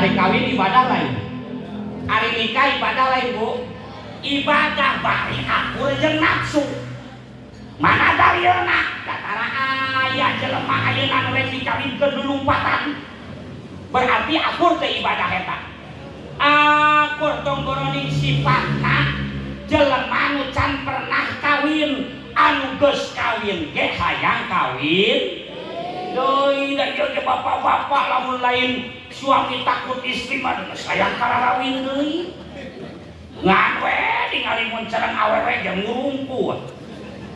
Ari kawin ibadah lain, ari nikah ibadah lain Bu. Ibadah bari akur jeung nafsu. Mana dalilna? Datara aya jelema ayeuna nu rek dikawinkeun lulumpatan. Berarti akur teh ibadah eta. Akur tong boroning sifatna jelema nu can pernah kawin, anu geus kawin ge hayang kawin. Doi da ieu ge bapak-bapak lamun lain suami takut istri mah geus hayang kalarawin deui. Ngan we ningali mun cereng awewe ge ngurungku.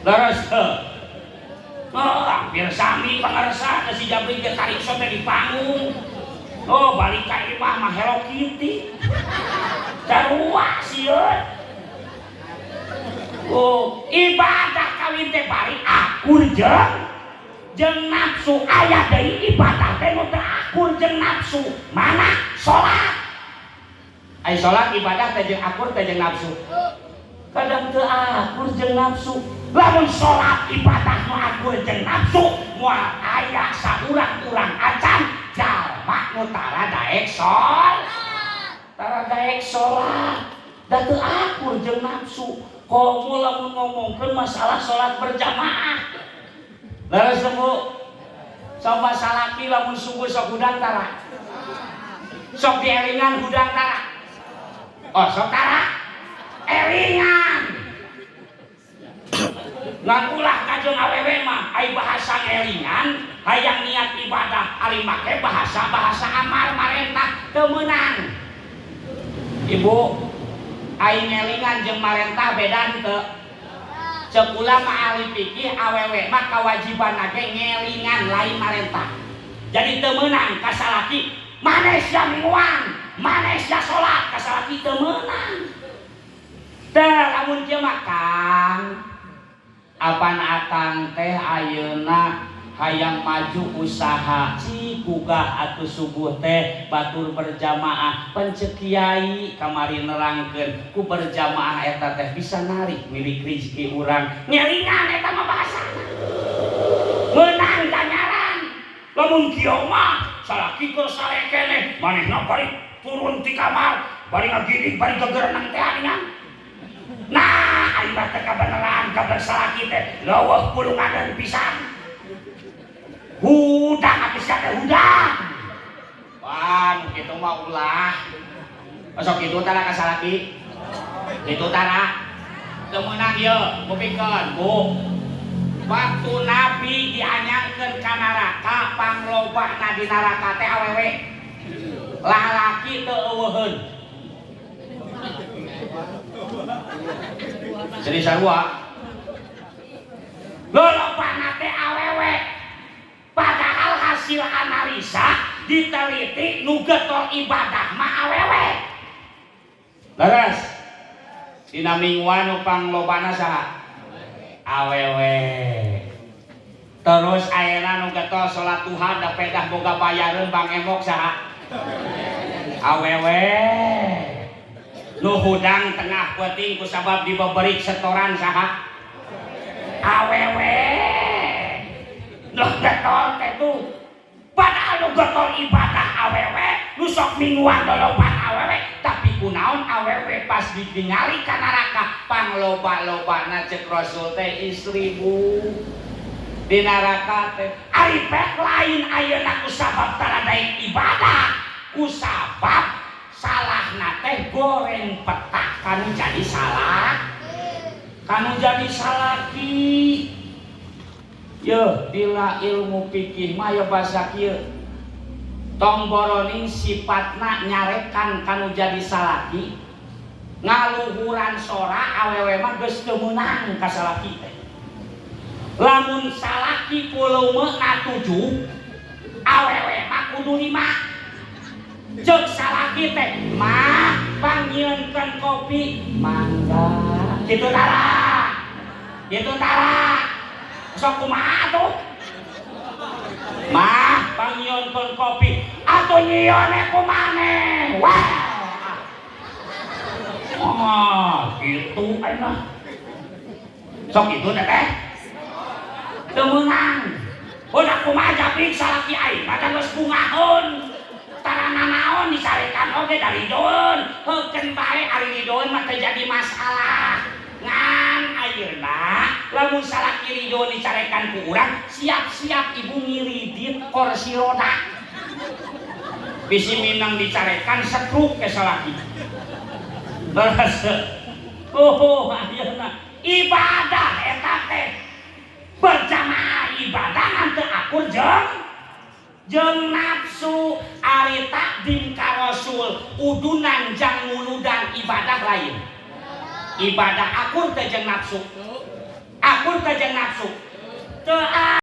Leres teu. Hampir sami pangarsa si Jabri ge karikso teh di panggung. Balik ka imah mah Hello Kitty. Sarua sieun. Ibadah kawin teh bari akur jeung nafsu. Aya deui ibadah teh nu teu akur jeung nafsu. Mana? Salat. Ai salat ibadah teh jeung akur teh jeung nafsu. Kadang teu akur jeung nafsu. Lamun salat ibadah nu akur jeung nafsu, moal aya saurang-urang acan jalma nu tara daek salat. Da teu akur jeung nafsu. Komo lamun ngomongkeun masalah salat berjamaah. Leres Bu. Coba salaki lamun subuh sok hudang tara. Sok dielingan hudang tara. Sok tara. Elingan. Ngan ulah kajeng awewe mah ai bahasa elingan, hayang niat ibadah ari make bahasa amar marentah teu meunang. Ibu, ai ngelingan jeung marentah beda teu? Ceuk ulah mah ahli fikih awewe mah kawajibanna ge ngelingan lain marentah. Jadi teu meunang ka salaki manes sia mingguan, manes sia salat ka salaki teu meunang. Teh lamun kieu mah Kang, apan akang teh ayeuna hayang maju usaha cigugah atuh subuh teh batur berjamaah pencek kiai kamari nerangkeun ku berjamaah eta teh bisa narik milik rezeki urang. Ngelingan eta mah bahasana meunang ganyaran. Lamun kieu mah salaki keur sare keneh manehna bari turun ti kamar bari ngagidik bari gegerenang teh aningan. Nah, ibarat teh kabeneran kabar salaki teh leuweh pulungan pisan. Hudang atuh sia teh hudang. Wan, kitu mah ulah. Sok kitu tara ka salaki. Kitu tara. Teu meunang ieu, kupikeun, Bu. Waktu Nabi dianyangkeun ka neraka, panglobana di neraka teh awewe. Lalaki teu eueuheun. Jadi sarua lolobana teh awewe, padahal hasil analisa diteliti nu getol ibadah mah awewe. Leres dina mingguan nu panglobana saha? Awewe. Terus ayeuna nu getol salat duha da pedah boga bayareun Bang Emok saha? Awewe. Nu hudang tengah peuting kusabab dibabeurik setoran saha? Awewe. Nu getol teh tuh padahal nu getol ibadah awewe, nu sok mingguan loloban awewe, tapi kunaon awewe pas ditingali ka neraka pangloba-lobana cek Rasul teh istri Bu. Di neraka teh ari pek lain ayeuna kusabab tara daek ibadah, kusabab salahna teh goreng petak kanu jadi salah, kanu jadi salaki. Yeuh dila ilmu fikih mah ya basa kieu. Tong boroning sifatna nyarekan kanu jadi salaki. Ngaluhuran sora awewe mah geus teu meunang ka salaki teh. Lamun salaki volumena 7, awewe mah kudu 5. Cek salaki teh mah panggieunkeun kopi mangga kitu tara sok kumaha atuh mah panggieunkeun kopi atuh nyieun ku maneh wah kitu enak sok kitu teh teu meunang udah kumaha japrik salaki aing mah geus bungaheun tarana naon di sare oge dari doon heukeun bae ari di doon mah teu jadi masalah ngan ayeuna lamun salaki ridho dicarekan ku urang siap-siap ibu ngiridit kursi roda bisi minang dicarekan setruk ke salaki ayeuna ibadah eta teh berjamaah ibadah nanti akur jeung nafsu ari takdim ka Rasul udunan jang nguludan ibadah lain ibadah akur teh jeung nafsu akur teh jeung nafsu teu